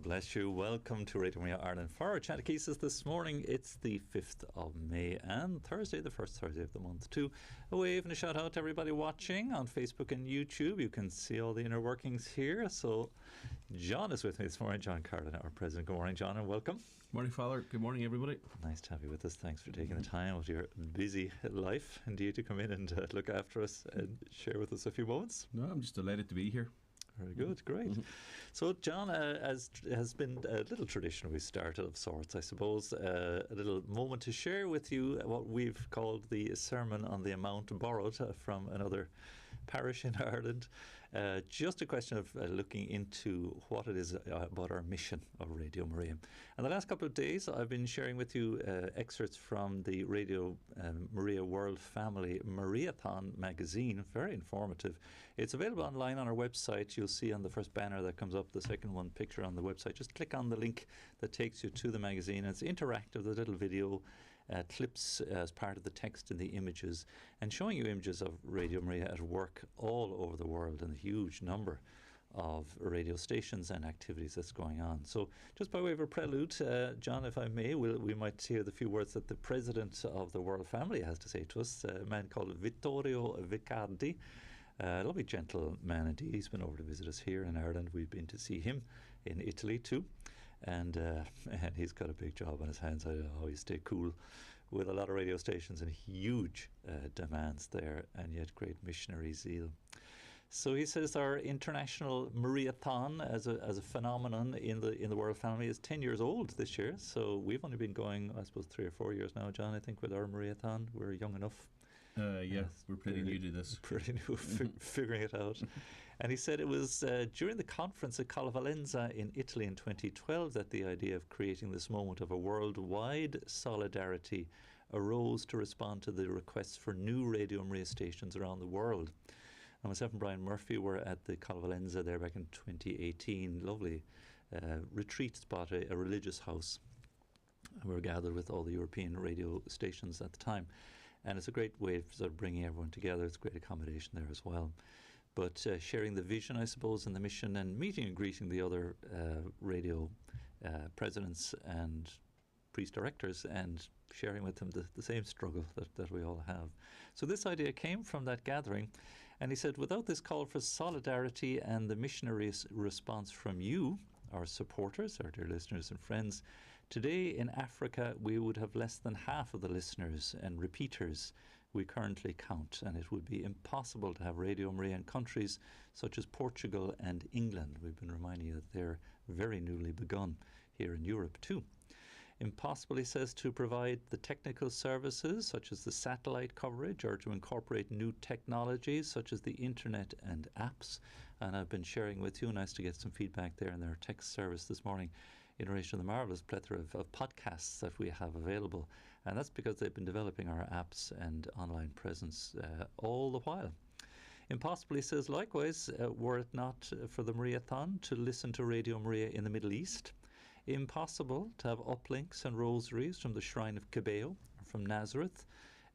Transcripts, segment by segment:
Bless you. Welcome to Radio Maria Ireland for our Catechesis this morning. It's the 5th of May and Thursday, the first Thursday of the month too. A wave and a shout out to everybody watching on Facebook and YouTube. You can see all the inner workings here. So John is with me this morning. John Carlin, our President. Good morning, John, and welcome. Morning, Father. Good morning, everybody. Nice to have you with us. Thanks for taking the time out of your busy life, indeed, to come in and look after us and share with us a few moments. No, I'm just delighted to be here. Very good, great. So, John, as has been a little tradition we started of sorts, I suppose, a little moment to share with you what we've called the Sermon on the Amount Borrowed from another parish in Ireland. Just a question of looking into what it is about our mission of Radio Maria. And the last couple of days, I've been sharing with you excerpts from the Radio Maria World Family Mariathon magazine. Very informative. It's available online on our website. You'll see on the first banner that comes up, the second one picture on the website. Just click on the link that takes you to the magazine. It's interactive, the little video clips as part of the text and the images, and showing you images of Radio Maria at work all over the world and a huge number of radio stations and activities that's going on. So just by way of a prelude, John, if I may, we might hear the few words that the president of the World Family has to say to us, a man called Vittorio Vicardi. A lovely gentleman indeed. He's been over to visit us here in Ireland. We've been to see him in Italy too. And he's got a big job on his hands. I don't know how he stay cool with a lot of radio stations and huge demands there, and yet great missionary zeal. So he says our international Mariathon as a phenomenon in the World Family is 10 years old this year. So we've only been going, I suppose, 3 or 4 years now, John, I think, with our Mariathon. We're young enough. Yes, we're pretty new to this. Pretty new, figuring it out. And he said it was during the conference at Calvalenza in Italy in 2012 that the idea of creating this moment of a worldwide solidarity arose to respond to the requests for new Radio Maria stations around the world. And myself and Brian Murphy were at the Calvalenza there back in 2018. Lovely retreat spot, a religious house. We were gathered with all the European radio stations at the time. And it's a great way of sort of bringing everyone together. It's great accommodation there as well. But sharing the vision, I suppose, and the mission, and meeting and greeting the other radio presidents and priest directors, and sharing with them the same struggle that we all have. So this idea came from that gathering. And he said, without this call for solidarity and the missionary response from you, our supporters, our dear listeners and friends, today in Africa we would have less than half of the listeners and repeaters we currently count, and it would be impossible to have Radio Maria in countries such as Portugal and England. We've been reminding you that they're very newly begun here in Europe too. Impossible, he says, to provide the technical services such as the satellite coverage, or to incorporate new technologies such as the internet and apps. And I've been sharing with you, nice to get some feedback there in their text service this morning in relation to the marvellous plethora of podcasts that we have available. And that's because they've been developing our apps and online presence all the while. Impossible, he says, likewise, were it not for the Mariathon, to listen to Radio Maria in the Middle East. Impossible to have uplinks and rosaries from the Shrine of Cabello, from Nazareth.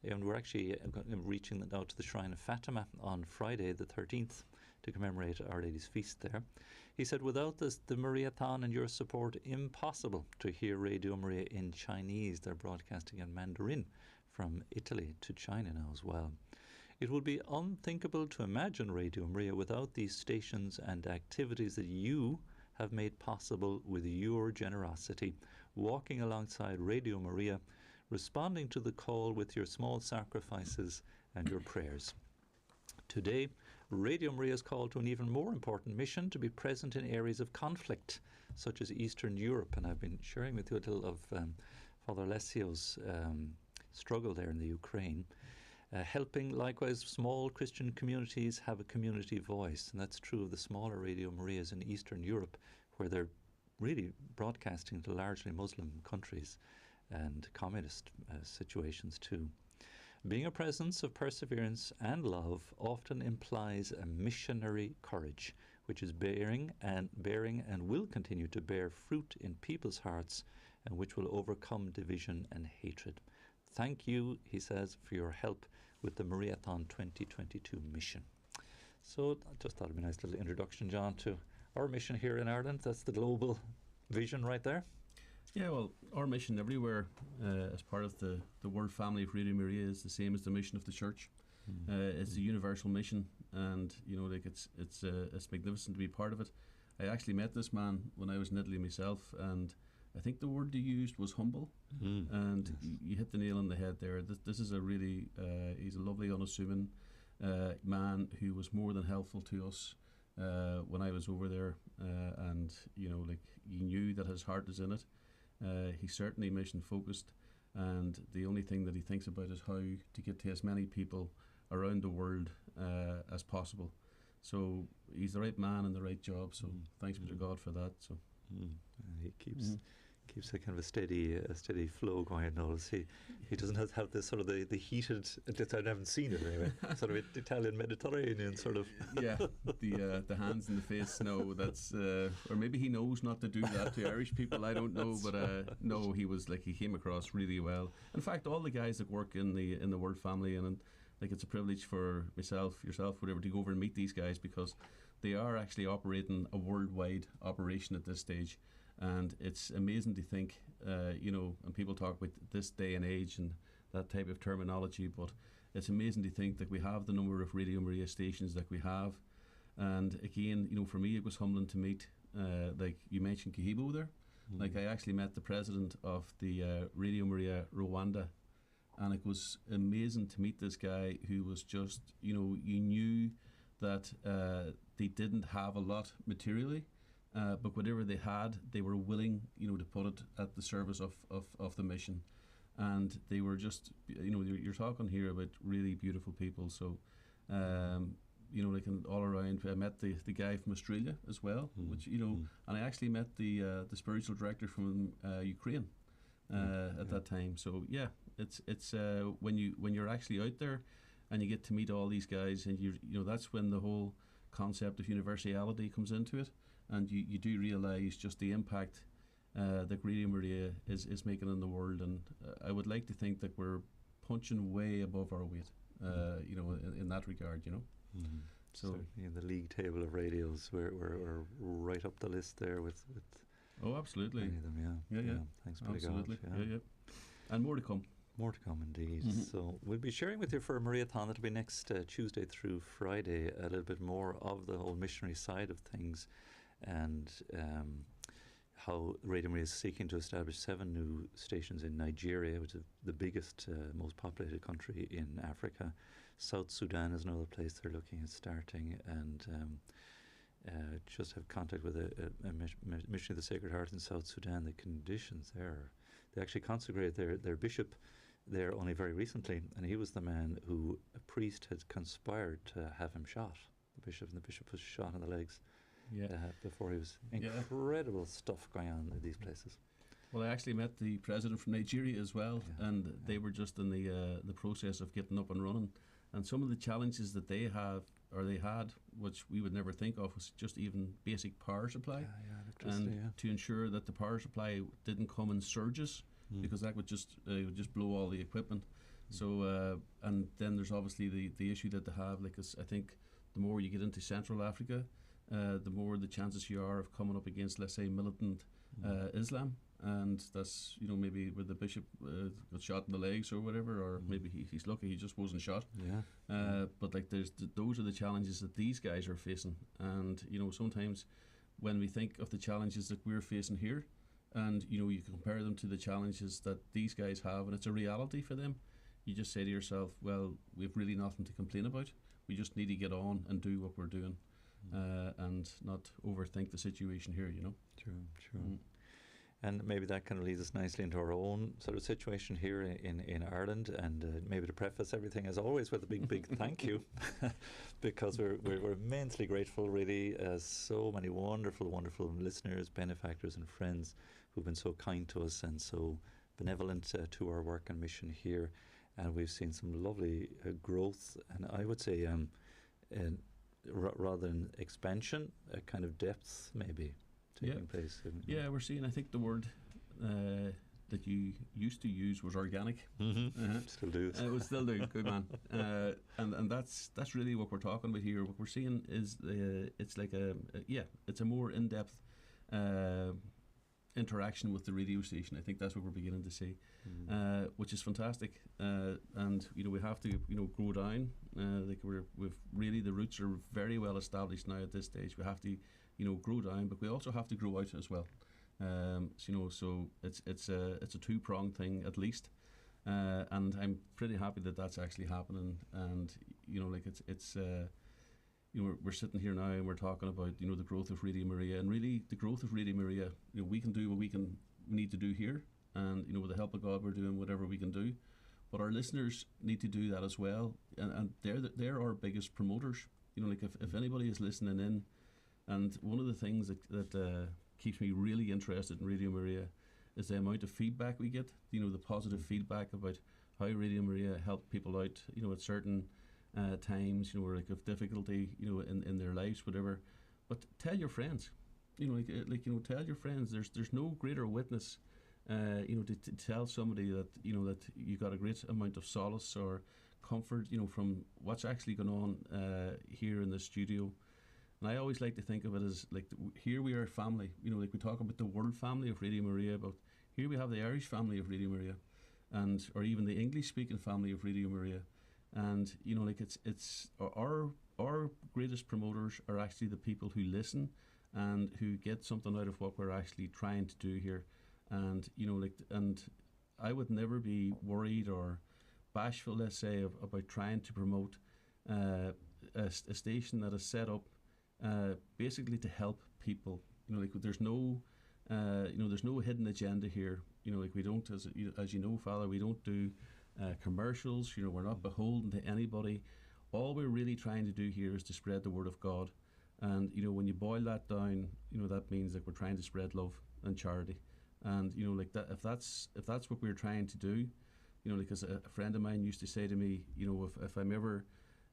And we're actually reaching now to the Shrine of Fatima on Friday the 13th to commemorate Our Lady's feast there. He said, without this, the Mariathon and your support, impossible to hear Radio Maria in Chinese. They're broadcasting in Mandarin from Italy to China now as well. It would be unthinkable to imagine Radio Maria without these stations and activities that you have made possible with your generosity, walking alongside Radio Maria, responding to the call with your small sacrifices and your prayers. Today, Radio Maria is called to an even more important mission, to be present in areas of conflict, such as Eastern Europe. And I've been sharing with you a little of Father Alessio's struggle there in the Ukraine. Helping, likewise, small Christian communities have a community voice. And that's true of the smaller Radio Marias in Eastern Europe, where they're really broadcasting to largely Muslim countries and communist situations too. Being a presence of perseverance and love often implies a missionary courage, which is bearing and will continue to bear fruit in people's hearts, and which will overcome division and hatred. Thank you, he says, for your help with the Mariathon 2022 mission. So I just thought it'd be a nice little introduction, John, to our mission here in Ireland. That's the global vision right there. Yeah, well, our mission everywhere as part of the World Family of Radio Maria is the same as the mission of the Church. It's a universal mission, and like it's magnificent to be part of it. I actually met this man when I was in Italy myself, and I think the word you used was humble, and you hit the nail on the head there. This is a really he's a lovely, unassuming man who was more than helpful to us when I was over there, and like you knew that his heart is in it. He's certainly mission focused, and the only thing that he thinks about is how to get to as many people around the world as possible. So he's the right man in the right job. So thanks be to God for that. So he keeps a kind of a steady flow going. Notice he doesn't have this sort of the heated. I haven't seen it anyway. Sort of Italian Mediterranean sort of. Yeah, the hands in the face. No, that's or maybe he knows not to do that to Irish people. I don't know, but no, he came across really well. In fact, all the guys that work in the World Family, and like it's a privilege for myself, yourself, whatever, to go over and meet these guys, because they are actually operating a worldwide operation at this stage. And it's amazing to think, and people talk about this day and age and that type of terminology, but it's amazing to think that we have the number of Radio Maria stations that we have. And again, for me, it was humbling to meet, like you mentioned Kihibo there. Like I actually met the president of the Radio Maria Rwanda, and it was amazing to meet this guy who was just, you knew that they didn't have a lot materially. But whatever they had, they were willing, to put it at the service of the mission. And they were just, you're talking here about really beautiful people. So, like all around, I met the guy from Australia as well, which, and I actually met the spiritual director from Ukraine at that time. So, yeah, it's when you're actually out there and you get to meet all these guys, and that's when the whole concept of universality comes into it. And you do realise just the impact that Radio Maria is making in the world, and I would like to think that we're punching way above our weight, in that regard, So certainly in the league table of radios, we're right up the list there with oh, absolutely, many of them, yeah. Thanks be to God. Yeah, and more to come. More to come indeed. So we'll be sharing with you for a Mariathon. That'll be next Tuesday through Friday, a little bit more of the whole missionary side of things, and how Radio Maria is seeking to establish 7 new stations in Nigeria, which is the biggest, most populated country in Africa. South Sudan is another place they're looking at starting, and just have contact with a Mission of the Sacred Heart in South Sudan. The conditions there, they actually consecrated their bishop there only very recently, and he was the man who a priest had conspired to have him shot, the bishop, and the bishop was shot in the legs. Before he was incredible stuff going on in these places. Well, I actually met the president from Nigeria as well, and they were just in the process of getting up and running. And some of the challenges that they had, which we would never think of, was just even basic power supply, to ensure that the power supply didn't come in surges, because that would just blow all the equipment. So and then there's obviously the issue that they have. Like I think the more you get into Central Africa, the more the chances you are of coming up against, let's say, militant Islam, and that's maybe where the bishop got shot in the legs or whatever, or maybe he's lucky he just wasn't shot. But like those are the challenges that these guys are facing, and sometimes when we think of the challenges that we're facing here, and you compare them to the challenges that these guys have, and it's a reality for them, you just say to yourself, well, we've really nothing to complain about. We just need to get on and do what we're doing. And not overthink the situation here, True. And maybe that kind of leads us nicely into our own sort of situation here in Ireland, and maybe to preface everything as always with a big thank you, because we're immensely grateful, really, so many wonderful listeners, benefactors and friends who've been so kind to us and so benevolent to our work and mission here, and we've seen some lovely growth, and I would say rather than expansion, a kind of depth maybe taking place. Yeah, we're seeing, I think the word that you used to use was organic. Still do. We still do, good man. And that's really what we're talking about here. What we're seeing is it's like it's a more in-depth interaction with the radio station. I think that's what we're beginning to see, which is fantastic. And we have to grow down. Like we've really, the roots are very well established now at this stage. We have to grow down, but we also have to grow out as well. So it's a two-pronged thing at least. And I'm pretty happy that that's actually happening. And we're sitting here now and we're talking about the growth of Radio Maria, and really the growth of Radio Maria. We can do what we need to do here, and with the help of God, we're doing whatever we can do. But our listeners need to do that as well, and they're our biggest promoters. If anybody is listening in, and one of the things that keeps me really interested in Radio Maria is the amount of feedback we get. The positive feedback about how Radio Maria helped people out. At certain times, or of difficulty, in their lives, whatever. But tell your friends, tell your friends. There's no greater witness, to tell somebody that that you got a great amount of solace or comfort, from what's actually going on here in the studio. And I always like to think of it as here we are a family. We talk about the world family of Radio Maria, but here we have the Irish family of Radio Maria, or even the English-speaking family of Radio Maria. And it's our greatest promoters are actually the people who listen and who get something out of what we're actually trying to do here. And and I would never be worried or bashful, let's say, about trying to promote a station that is set up basically to help people. There's no there's no hidden agenda here. We don't, as you know, Father, we don't do commercials. We're not beholden to anybody. All we're really trying to do here is to spread the word of God. And when you boil that down, that means that we're trying to spread love and charity. And that if that's what we're trying to do, because a friend of mine used to say to me, if I'm ever,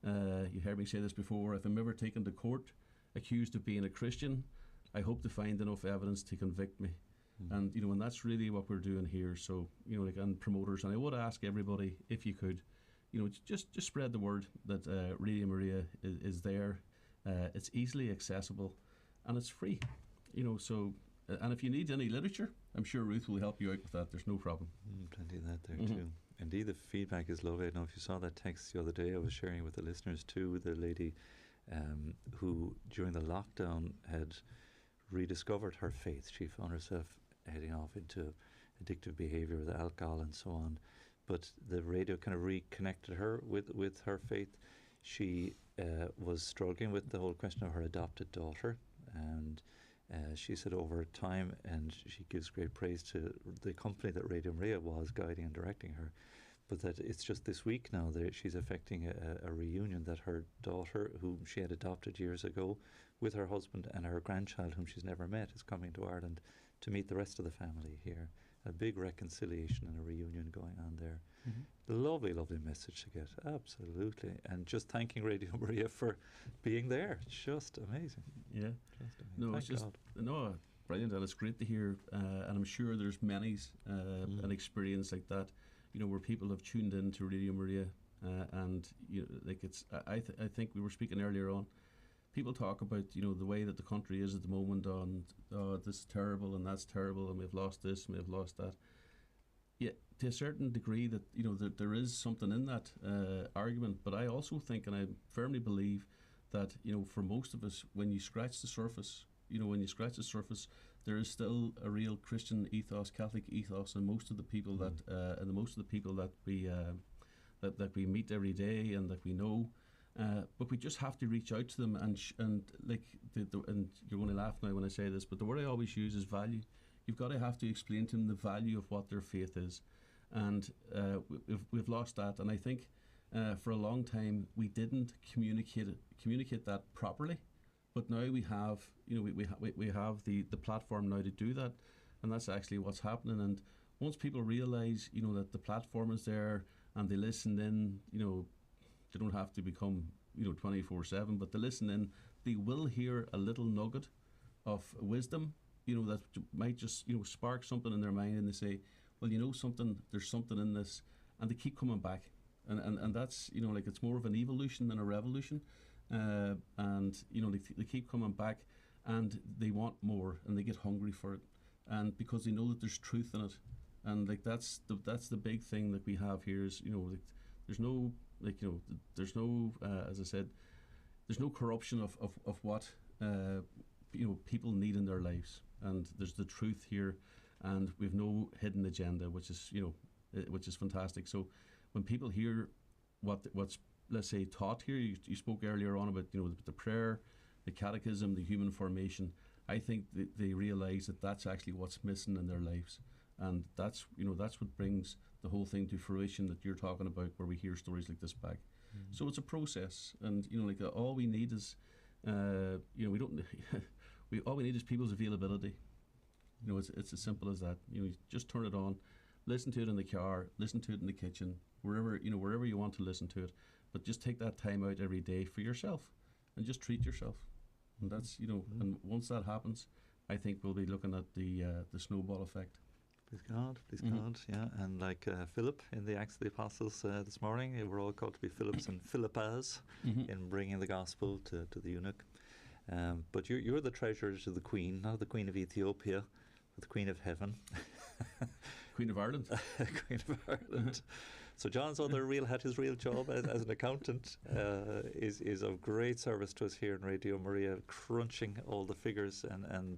you heard me say this before, if I'm ever taken to court accused of being a Christian, I hope to find enough evidence to convict me. And and that's really what we're doing here. So and promoters, and I would ask everybody, if you could, just spread the word that Radio Maria is there. It's easily accessible, and it's free. So and if you need any literature, I'm sure Ruth will help you out with that. There's no problem. Plenty of that there too. Indeed, the feedback is lovely. I don't know if you saw that text the other day. I was sharing with the listeners too. The lady who during the lockdown had rediscovered her faith. She found herself heading off into addictive behaviour with alcohol and so on, but the radio kind of reconnected her with her faith. She was struggling with the whole question of her adopted daughter, and she said over time, and she gives great praise to the company that Radio Maria was guiding and directing her, but that it's just this week now that she's effecting a reunion, that her daughter, whom she had adopted years ago, with her husband and her grandchild, whom she's never met, is coming to Ireland to meet the rest of the family here. A big reconciliation and a reunion going on there. Lovely, lovely message to get, absolutely. And just thanking Radio Maria for being there. Just amazing. Yeah. Just amazing. No, Thank it's just God. Brilliant, and it's great to hear. And I'm sure there's many an experience like that. Where people have tuned in to Radio Maria, and it's. I think we were speaking earlier on. People talk about the way that the country is at the moment. On this is terrible and that's terrible, and we've lost this and we've lost that. Yeah, to a certain degree that that there is something in that argument. But I also think, and I firmly believe, that for most of us, when you scratch the surface, there is still a real Christian ethos, Catholic ethos, in most of the people that we meet every day and that we know. But we just have to reach out to them and and you're going to laugh now when I say this, but the word I always use is value. You've got to have to explain to them the value of what their faith is, and we've lost that. And I think for a long time we didn't communicate that properly. But now we have, we have the platform now to do that, and that's actually what's happening. And once people realise, that the platform is there and they listen in, they don't have to become, 24/7, but they listen in, they will hear a little nugget of wisdom, that might just, spark something in their mind, and they say, well, something, there's something in this, and they keep coming back. And that's, it's more of an evolution than a revolution. And they keep coming back, and they want more, and they get hungry for it. and because they know that there's truth in it, and like that's the big thing that we have here is, like, there's no, like, there's no as I said, there's no corruption of what people need in their lives, and there's the truth here, and we've no hidden agenda, which is fantastic. So when people hear what's, let's say, taught here, you spoke earlier on about the prayer, the catechism, the human formation. I think they realise that that's actually what's missing in their lives, and that's what brings the whole thing to fruition that you're talking about, where we hear stories like this back. So it's a process, and all we need is we don't all we need is people's availability. It's as simple as that. You just turn it on, listen to it in the car, listen to it in the kitchen, wherever you want to listen to it, but just take that time out every day for yourself and just treat yourself. And that's and once that happens, I think we'll be looking at the snowball effect. Please God, yeah. And like Philip in the Acts of the Apostles this morning, we're all called to be Philips and Philippas in bringing the gospel to the eunuch. But you're the treasurer to the Queen, not the Queen of Ethiopia, but the Queen of Heaven. Queen of Ireland. Queen of Ireland. So John's other real hat, his real job as an accountant, is of great service to us here in Radio Maria, crunching all the figures and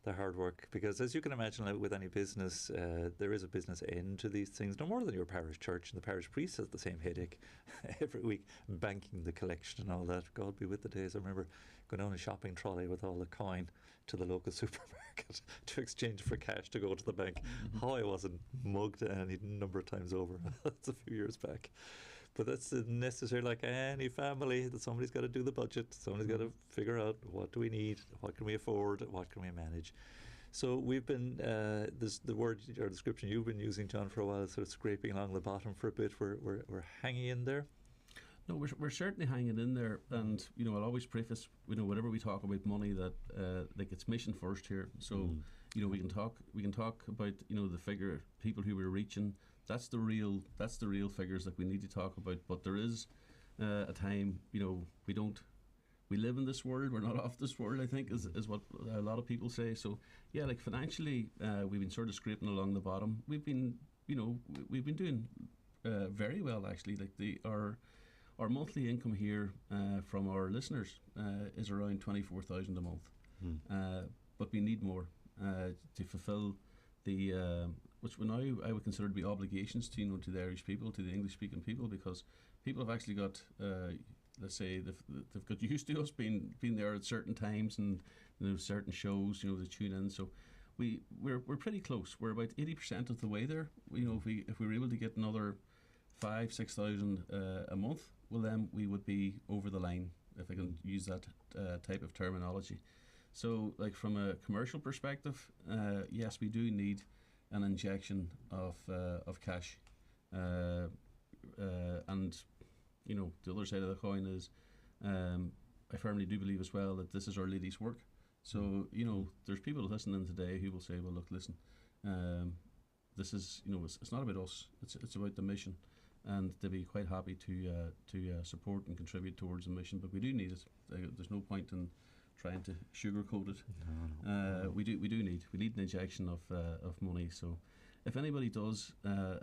the hard work. Because as you can imagine, like with any business, there is a business end to these things, no more than your parish church, and the parish priest has the same headache every week, banking the collection and all that. God be with the days. I remember going on a shopping trolley with all the coin to the local supermarket to exchange for cash to go to the bank. How I wasn't mugged any number of times over. That's a few years back. But that's necessary, like any family, that somebody's got to do the budget. Somebody's got to figure out what do we need, what can we afford, what can we manage. So we've been, the word or description you've been using, John, for a while, sort of scraping along the bottom for a bit. We're hanging in there. No, we're certainly hanging in there, and I'll always preface whenever we talk about money that like it's mission first here. So we can talk about the figure, people who we're reaching. That's the real figures that we need to talk about. But there is a time we live in this world. We're not off this world, I think, is what a lot of people say. So yeah, like financially, we've been sort of scraping along the bottom. We've been doing very well, actually. Like our monthly income here from our listeners is around 24,000 a month. But we need more to fulfil the which I would consider to be obligations to to the Irish people, to the English speaking people, because people have actually got let's say they've got used to us being there at certain times and certain shows they tune in. So we're pretty close. We're about 80% of the way there. If we were able to get another 5,000-6,000 a month, well then we would be over the line, if I can use that type of terminology. So like from a commercial perspective, yes, we do need an injection of cash, and the other side of the coin is I firmly do believe as well that this is Our Lady's work. So there's people listening today who will say, well, look, listen, this is it's not about us, it's about the mission, and they'll be quite happy to support and contribute towards the mission. But we do need it. There's no point in trying to sugarcoat it. No. We need an injection of money. So if anybody does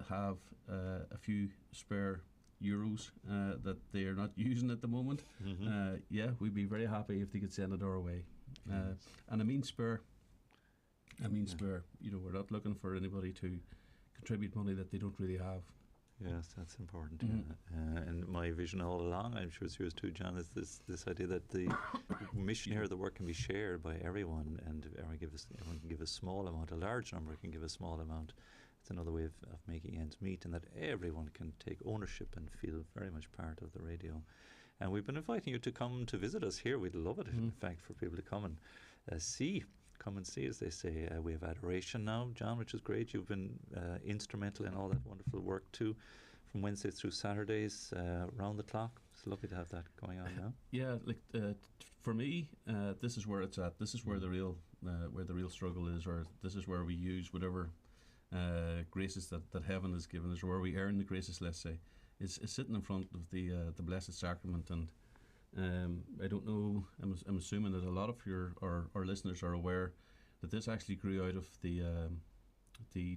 have a few spare euros that they are not using at the moment, yeah, we'd be very happy if they could send it our way. And I mean spare. We're not looking for anybody to contribute money that they don't really have. Yes, that's important. And my vision all along, I'm sure it's yours too, John, is this idea that the mission here, the work can be shared by everyone, and everyone can give a small amount, a large number can give a small amount. It's another way of making ends meet, and that everyone can take ownership and feel very much part of the radio. And we've been inviting you to come to visit us here. We'd love it, in fact, for people to come and come and see, as they say. We have adoration now, John, which is great. You've been instrumental in all that wonderful work too, from Wednesdays through Saturdays, round the clock. It's lovely to have that going on now. Yeah, like for me, this is where it's at. This is where the real struggle is, or this is where we use whatever graces that heaven has given us, or where we earn the graces, let's say, is sitting in front of the Blessed Sacrament. And I don't know, I'm assuming that a lot of our listeners are aware that this actually grew out of the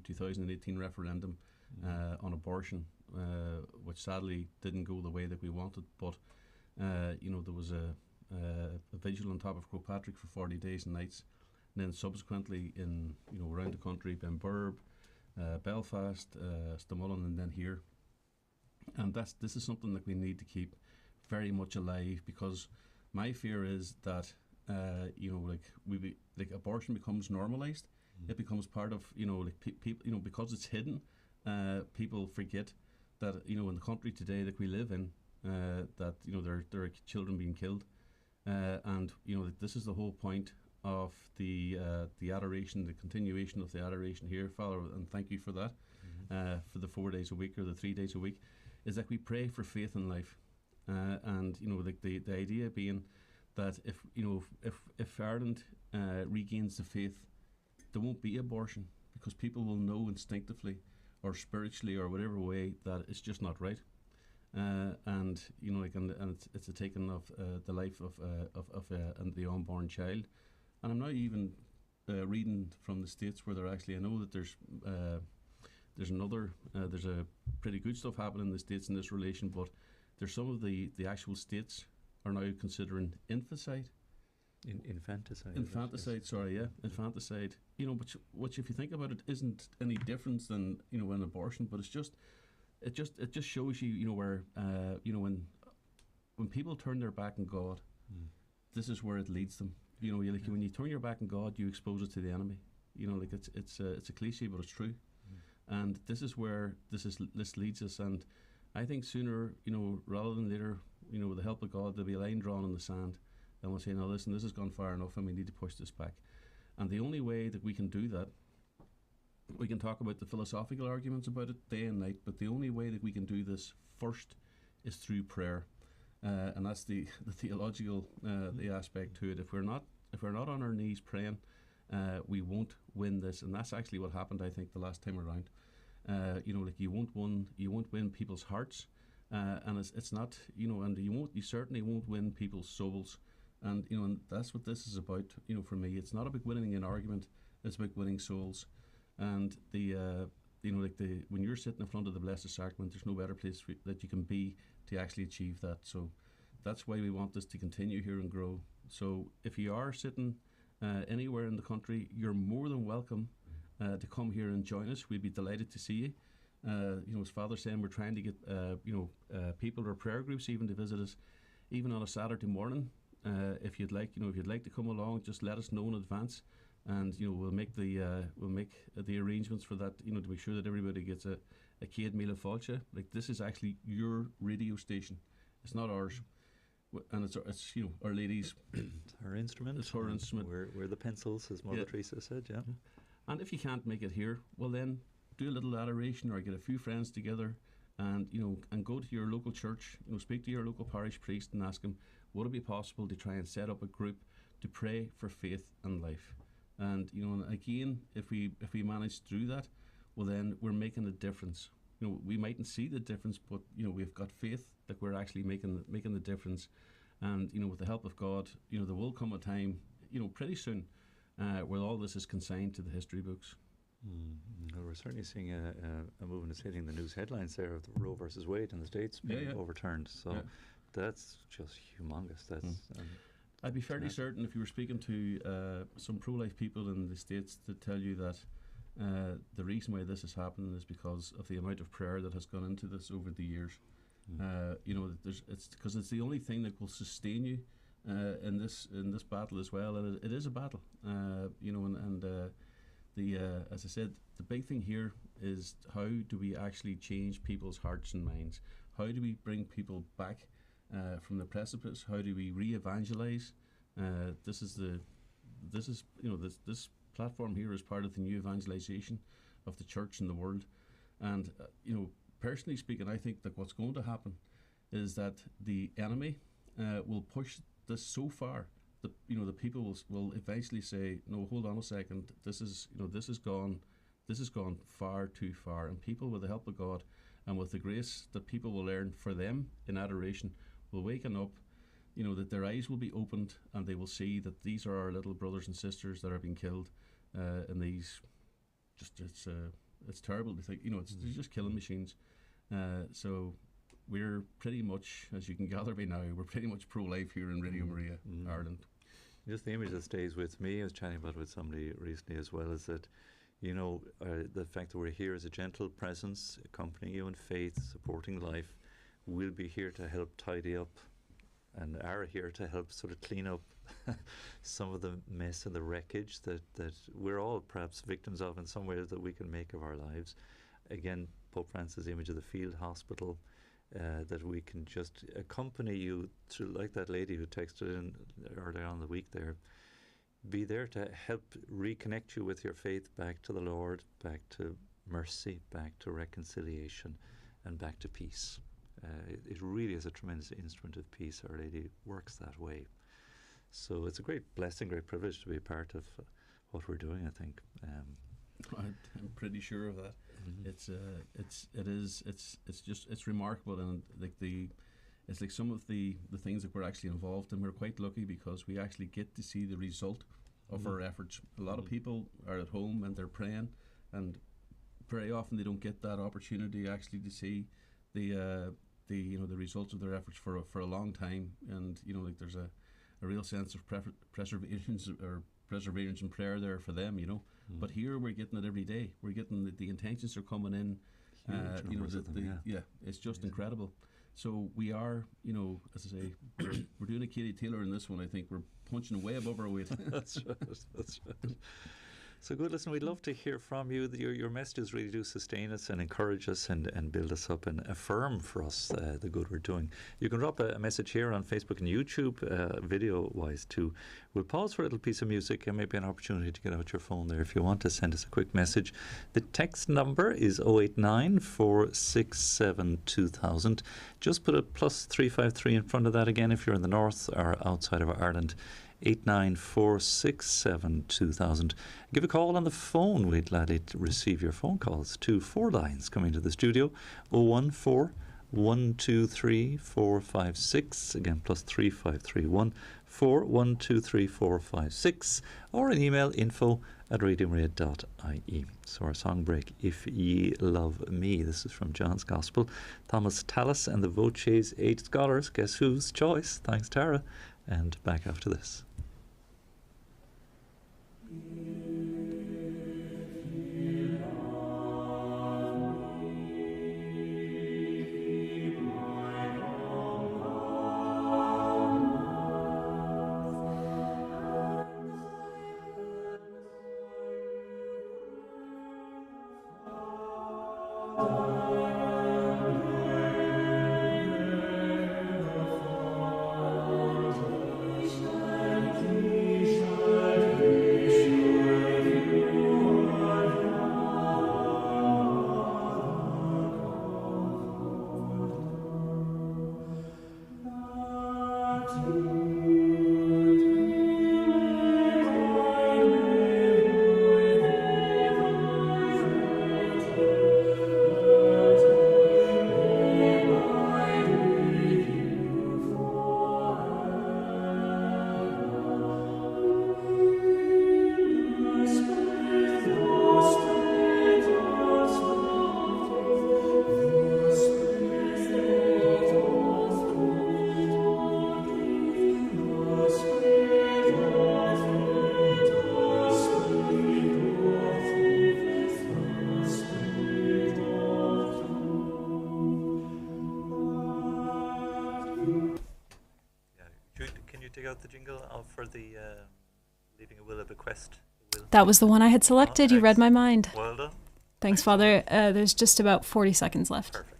2018 referendum on abortion, which sadly didn't go the way that we wanted. But there was a vigil on top of Croagh for 40 days and nights, and then subsequently in around the country, Benburb, Belfast, Stamullen, and then here. And this is something that we need to keep very much alive, because my fear is that abortion becomes normalised. It becomes part of people, because it's hidden. People forget that in the country today that we live in, that there are children being killed, and this is the whole point of the adoration, the continuation of the adoration here, Father, and thank you for that, for the 4 days a week or the 3 days a week, is that we pray for faith in life, and the idea being that if Ireland regains the faith, there won't be abortion, because people will know instinctively or spiritually or whatever way that it's just not right, and it's a taking of the life of the unborn child. And I'm now even reading from the States where they're actually, I know that there's a pretty good stuff happening in the States in this relation, but there's some of the actual states are now considering infanticide. Infanticide. Infanticide, sorry, yeah, infanticide. Which if you think about it, isn't any difference than an abortion, but it just shows you where when people turn their back on God, this is where it leads them. When you turn your back on God, you expose it to the enemy. It's a cliche, but it's true. And this is where this leads us. And I think sooner, rather than later, with the help of God, there'll be a line drawn in the sand, and we'll say, no, listen, this has gone far enough, and we need to push this back. And the only way that we can do that, we can talk about the philosophical arguments about it day and night, but the only way that we can do this first is through prayer. And that's the theological the aspect to it. If we're not on our knees praying, we won't win this. And that's actually what happened, I think, the last time around. You won't win people's hearts, and it's not, and you certainly won't win people's souls. And and that's what this is about. For me, it's not about winning an argument; it's about winning souls. And when you're sitting in front of the Blessed Sacrament, there's no better place that you can be to actually achieve that. So that's why we want this to continue here and grow. So if you are sitting anywhere in the country, you're more than welcome to come here and join us. We'd be delighted to see you. As Father saying, we're trying to get people or prayer groups even to visit us, even on a Saturday morning. If you'd like to come along, just let us know in advance, and we'll make the arrangements for that. To make sure that everybody gets a céad míle fáilte. Like, this is actually your radio station. It's not ours. And it's Our Lady's. It's her instrument. It's her instrument. We're the pencils, as Mother Teresa said. Yeah. And if you can't make it here, well then do a little adoration, or get a few friends together, and and go to your local church. Speak to your local parish priest and ask him, would it be possible to try and set up a group to pray for faith and life? And again, if we manage to do that, well then we're making a difference. We mightn't see the difference, but we've got faith that we're actually making the difference. And with the help of God, there will come a time, pretty soon, where all this is consigned to the history books. Well, we're certainly seeing a movement that's hitting the news headlines there of the Roe versus Wade in the States being overturned. So that's just humongous. I'd be fairly certain if you were speaking to some pro-life people in the States to tell you that the reason why this is happening is because of the amount of prayer that has gone into this over the years. It's because it's the only thing that will sustain you in this battle as well, and it is a battle. As I said, the big thing here is how do we actually change people's hearts and minds? How do we bring people back from the precipice? How do we re-evangelize? This platform here is part of the new evangelization of the church and the world. And personally speaking, I think that what's going to happen is that the enemy will push this so far that the people will eventually say, no, hold on a second, this has gone far too far. And people, with the help of God and with the grace that people will learn for them in adoration, will waken up, that their eyes will be opened, and they will see that these are our little brothers and sisters that are being killed, in these. Just it's terrible to think. It's just killing machines. So we're pretty much, as you can gather by now, we're pretty much pro-life here in Radio Maria, Ireland. Just the image that stays with me, I was chatting about it with somebody recently as well, is that, the fact that we're here as a gentle presence, accompanying you in faith, supporting life, we'll be here to help tidy up and are here to help sort of clean up some of the mess and the wreckage that we're all perhaps victims of in some ways that we can make of our lives. Again, Pope Francis' image of the field hospital, that we can just accompany you through, like that lady who texted in earlier on in the week there, be there to help reconnect you with your faith back to the Lord, back to mercy, back to reconciliation, and back to peace. It really is a tremendous instrument of peace. Our Lady works that way. So it's a great blessing, great privilege to be a part of what we're doing, I think. I'm pretty sure of that. It's remarkable, and it's like some of the things that we're actually involved in. We're quite lucky because we actually get to see the result of our efforts. A lot of people are at home and they're praying, and very often they don't get that opportunity actually to see the results of their efforts for a long time. And there's a real sense of preservations and prayer there for them. But here we're getting it every day. We're getting the intentions are coming in. It's just incredible. So we are, as I say, we're doing a Katie Taylor in this one. I think we're punching way above our weight. That's right. So good. Listen, we'd love to hear from you. Your messages really do sustain us and encourage us and build us up and affirm for us the good we're doing. You can drop a message here on Facebook and YouTube, video-wise too. We'll pause for a little piece of music and maybe an opportunity to get out your phone there if you want to send us a quick message. The text number is 089 467 2000. Just put a +353 in front of that again if you're in the north or outside of Ireland. 89467 2000. Give a call on the phone. We'd gladly receive your phone calls to 4 lines coming to the studio: 014 123 456. Again, +353 14123 456, or an email info@radiomaria.ie. So our song break, If Ye Love Me. This is from John's Gospel. Thomas Tallis and the Voces 8 Scholars. Guess whose choice? Thanks, Tara. And back after this. The jingle for the Leaving a Will, a Bequest. That was the one I had selected. You read my mind. Well done. Thanks, Father. There's just about 40 seconds left. Perfect.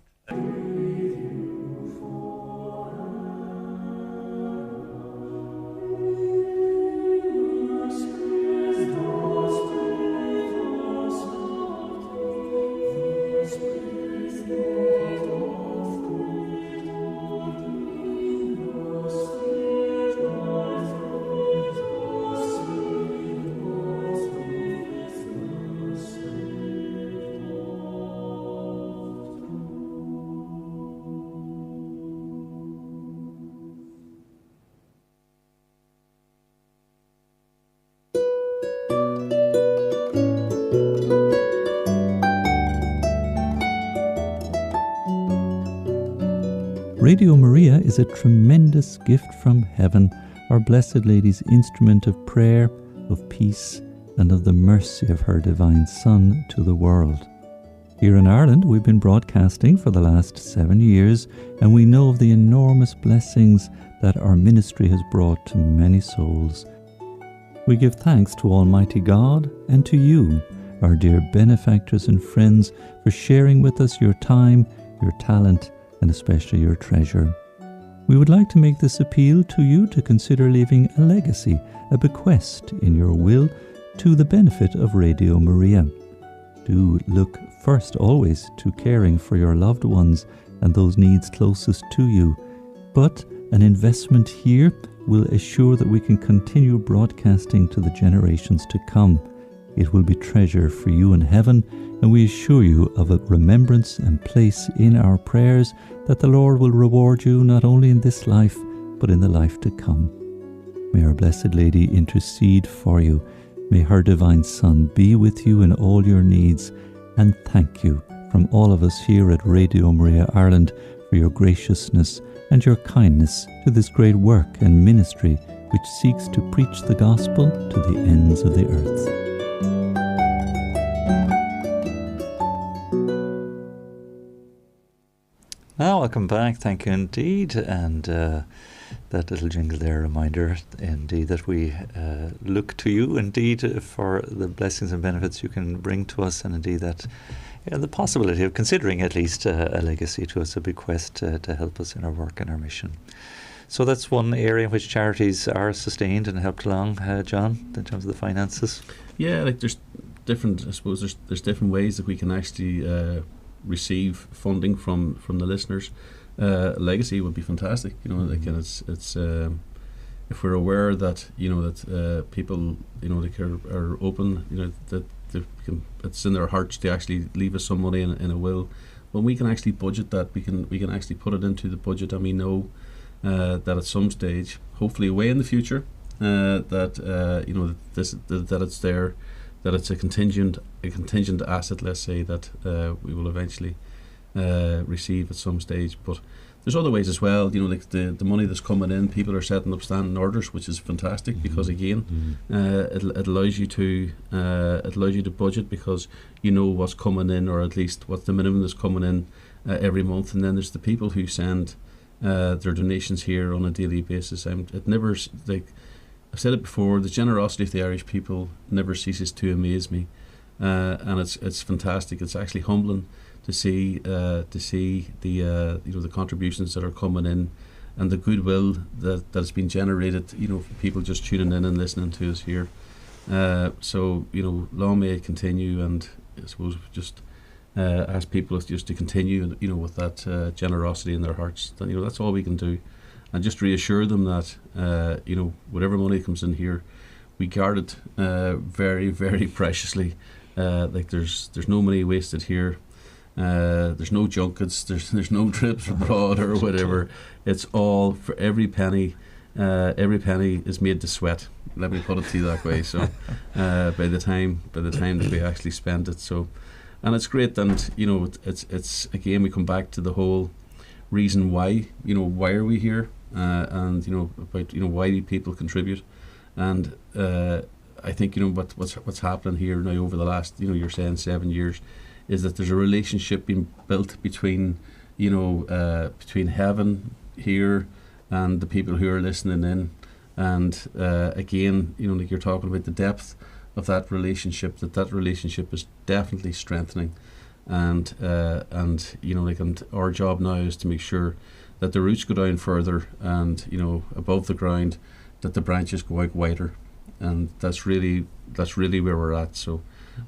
Radio Maria is a tremendous gift from heaven, our Blessed Lady's instrument of prayer, of peace, and of the mercy of her divine Son to the world. Here in Ireland, we've been broadcasting for the last 7 years, and we know of the enormous blessings that our ministry has brought to many souls. We give thanks to Almighty God and to you, our dear benefactors and friends, for sharing with us your time, your talent, and especially your treasure. We would like to make this appeal to you to consider leaving a legacy, a bequest in your will to the benefit of Radio Maria. Do look first always to caring for your loved ones and those needs closest to you, but an investment here will assure that we can continue broadcasting to the generations to come. It will be treasure for you in heaven, and we assure you of a remembrance and place in our prayers that the Lord will reward you not only in this life, but in the life to come. May our Blessed Lady intercede for you. May her divine Son be with you in all your needs, and thank you from all of us here at Radio Maria Ireland for your graciousness and your kindness to this great work and ministry which seeks to preach the gospel to the ends of the earth. Welcome back. Thank you indeed. And that little jingle there, a reminder indeed that we look to you indeed for the blessings and benefits you can bring to us, and indeed that the possibility of considering at least a legacy to us, a bequest to help us in our work and our mission. So that's one area in which charities are sustained and helped along, John, in terms of the finances. Yeah, like there's different, I suppose there's different ways that we can actually receive funding from the listeners. Legacy would be fantastic, like, and it's if we're aware that that people like are open, that they can, it's in their hearts to actually leave us some money in a will. When we can actually budget that, we can actually put it into the budget, and we know that at some stage, hopefully way in the future, that it's there, that it's a contingent asset, let's say, that we will eventually receive at some stage. But there's other ways as well, like the money that's coming in, people are setting up standing orders, which is fantastic, because again, it allows you to budget, because you know what's coming in, or at least what the minimum is coming in every month. And then there's the people who send their donations here on a daily basis. It never, like I've said it before, the generosity of the Irish people never ceases to amaze me, and it's fantastic. It's actually humbling to see the the contributions that are coming in, and the goodwill that's been generated, for people just tuning in and listening to us here. So long may it continue, and I suppose just ask people just to continue, with that generosity in their hearts. That's all we can do, and just reassure them that whatever money comes in here, we guard it very, very preciously. Like there's no money wasted here. There's no junkets, there's no trips abroad or whatever. It's all, for every penny is made to sweat. Let me put it to you that way. So by the time that we actually spend it, so, and it's great. And it's again, we come back to the whole reason why. Why are we here? And about why do people contribute? And I think what's happening here now over the last you're saying 7 years, is that there's a relationship being built between heaven here and the people who are listening in, and again, like you're talking about the depth of that relationship. That relationship is definitely strengthening, and our job now is to make sure that the roots go down further, and above the ground, that the branches go out wider, and that's really where we're at. So,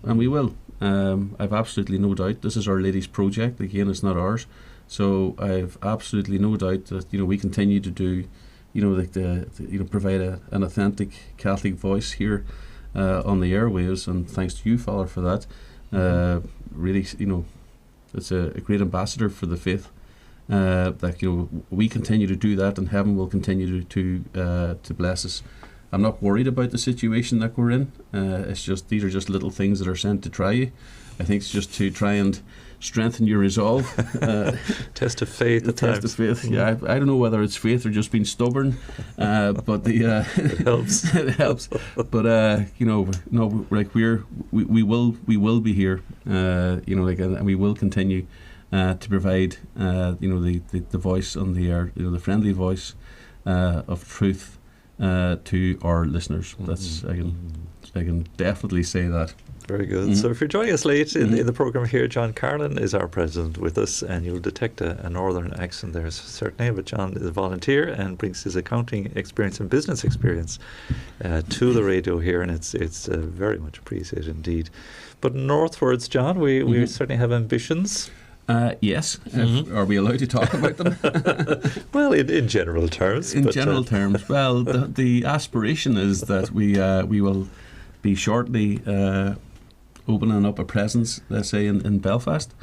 and we will. I've absolutely no doubt. This is Our Lady's project. Again, it's not ours. So I've absolutely no doubt that we continue to do, provide an authentic Catholic voice here on the airwaves. And thanks to you, Father, for that. Really, it's a great ambassador for the faith. That we continue to do that, and heaven will continue to bless us. I'm not worried about the situation that we're in. It's just, these are just little things that are sent to try you. I think it's just to try and strengthen your resolve. Test of faith at test times. of faith. Yeah, I don't know whether it's faith or just being stubborn, but the It helps. it helps. But no, like we will be here. And we will continue to provide the voice on the air, the friendly voice of truth to our listeners. That's I can definitely say that. Very good. So if you're joining us late in the programme here, John Carlin is our president with us, and you'll detect a northern accent there certainly, but John is a volunteer and brings his accounting experience and business experience to the radio here, and it's very much appreciated indeed. But northwards, John, we certainly have ambitions. Yes. Are we allowed to talk about them? Well, in general terms. In general terms. Well, the aspiration is that we will be shortly opening up a presence, let's say, in Belfast,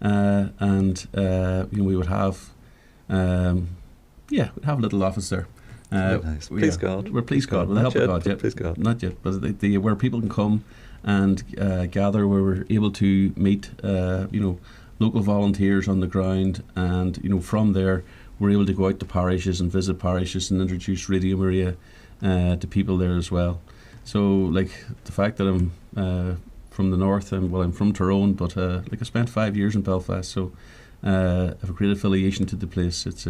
and we would have we'd have a little office there. Nice. Please God. We're pleased God. With the help of God, yet. Please God. Not yet, but where people can come and gather, where we're able to meet local volunteers on the ground, and from there we're able to go out to parishes and visit parishes and introduce Radio Maria to people there as well. So, like, the fact that I'm from the north, I'm from Tyrone, but I spent 5 years in Belfast, so I have a great affiliation to the place. It's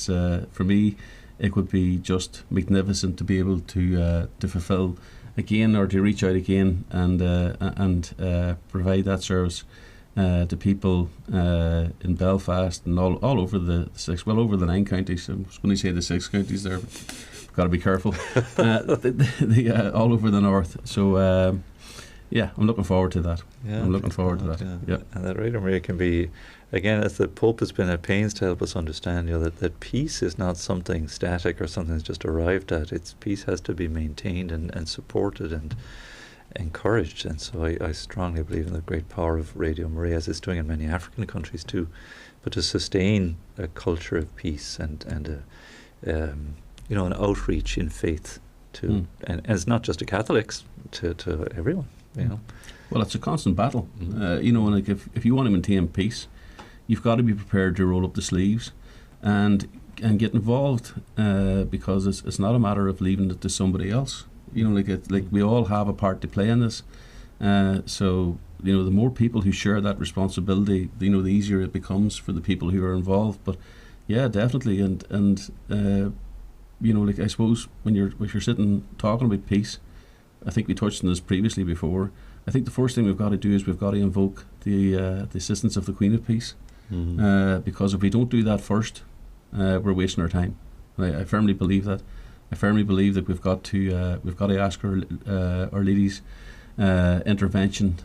for me, it would be just magnificent to be able to fulfil again, or to reach out again and provide that service to people in Belfast and all over the over the 9 counties. I was going to say the 6 counties there, but got to be careful. All over the north. So I'm looking forward to that. Yeah, I'm looking forward to that. Yeah. And that Radio Maria can be, again, as the Pope has been at pains to help us understand, that peace is not something static or something that's just arrived at. Peace has to be maintained and supported and encouraged. And so I strongly believe in the great power of Radio Maria, as it's doing in many African countries too, but to sustain a culture of peace and an outreach in faith to, and it's not just to Catholics, to everyone. Well, it's a constant battle. And if you want to maintain peace, you've got to be prepared to roll up the sleeves and get involved, because it's not a matter of leaving it to somebody else. We all have a part to play in this. So the more people who share that responsibility, the easier it becomes for the people who are involved. But yeah, definitely, and I suppose when you're sitting talking about peace, I think we touched on this previously before. I think the first thing we've got to do is we've got to invoke the assistance of the Queen of Peace, because if we don't do that first, we're wasting our time. I firmly believe that. I firmly believe that we've got to ask our ladies' intervention.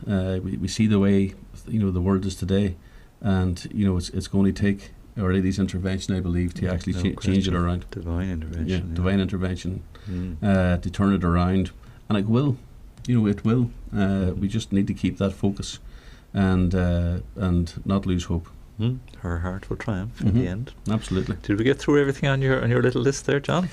We see the way the world is today, and it's going to take Our Lady's intervention, I believe, to actually change it around. Divine intervention. Yeah, divine intervention to turn it around, and it will. It will. We just need to keep that focus, and not lose hope. Her heart will triumph in the end. Absolutely. Did we get through everything on your little list there, John?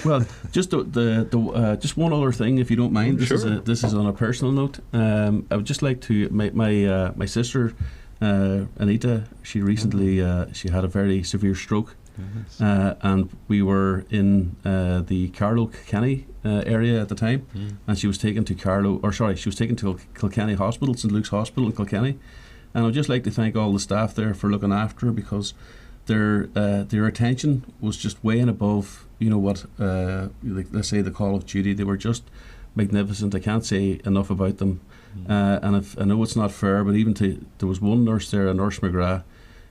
Well, just just one other thing, if you don't mind. This is on a personal note. I would just like to my sister, Anita. She recently she had a very severe stroke, and we were in the Carlow Kilkenny area at the time, and she was taken to Kilkenny Hospital, St Luke's Hospital in Kilkenny. And I'd just like to thank all the staff there for looking after her, because their attention was just way and above, what, let's say, the call of duty. They were just magnificent. I can't say enough about them. And I know it's not fair, but there was one nurse there, a Nurse McGrath,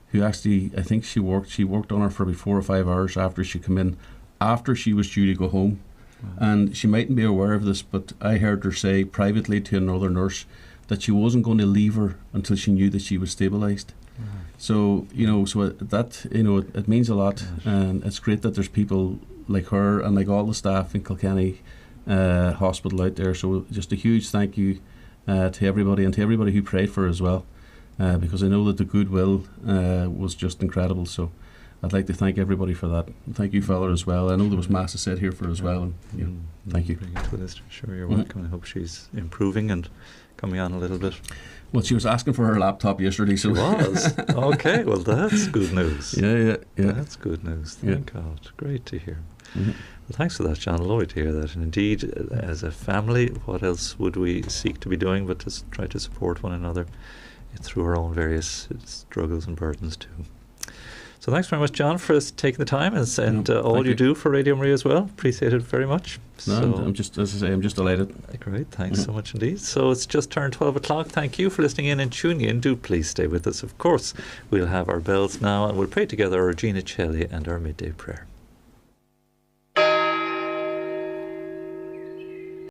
who actually, I think she worked on her for about 4 or 5 hours after she came in, after she was due to go home. Wow. And she mightn't be aware of this, but I heard her say privately to another nurse that she wasn't going to leave her until she knew that she was stabilised. So it means a lot, and it's great that there's people like her and like all the staff in Kilkenny Hospital out there. So just a huge thank you to everybody, and to everybody who prayed for her as well, because I know that the goodwill was just incredible. So I'd like to thank everybody for that. Thank you, Father, as well. I know there was Mass said here for as well, and thank you. Sure, you're welcome. I hope she's improving and coming on a little bit? Well, she was asking for her laptop yesterday, so She was. Okay, well, that's good news. yeah. That's good news. Thank God. Great to hear. Well, thanks for that, John. Lovely to hear that. And indeed, as a family, what else would we seek to be doing but to try to support one another through our own various struggles and burdens too. So thanks very much, John, for taking the time and all you do for Radio Maria as well. Appreciate it very much. No, so I'm just, as I say, I'm just delighted. Great, thanks so much indeed. So it's just turned 12 o'clock. Thank you for listening in and tuning in. Do please stay with us. Of course, we'll have our bells now and we'll pray together our Regina Celli and our midday prayer.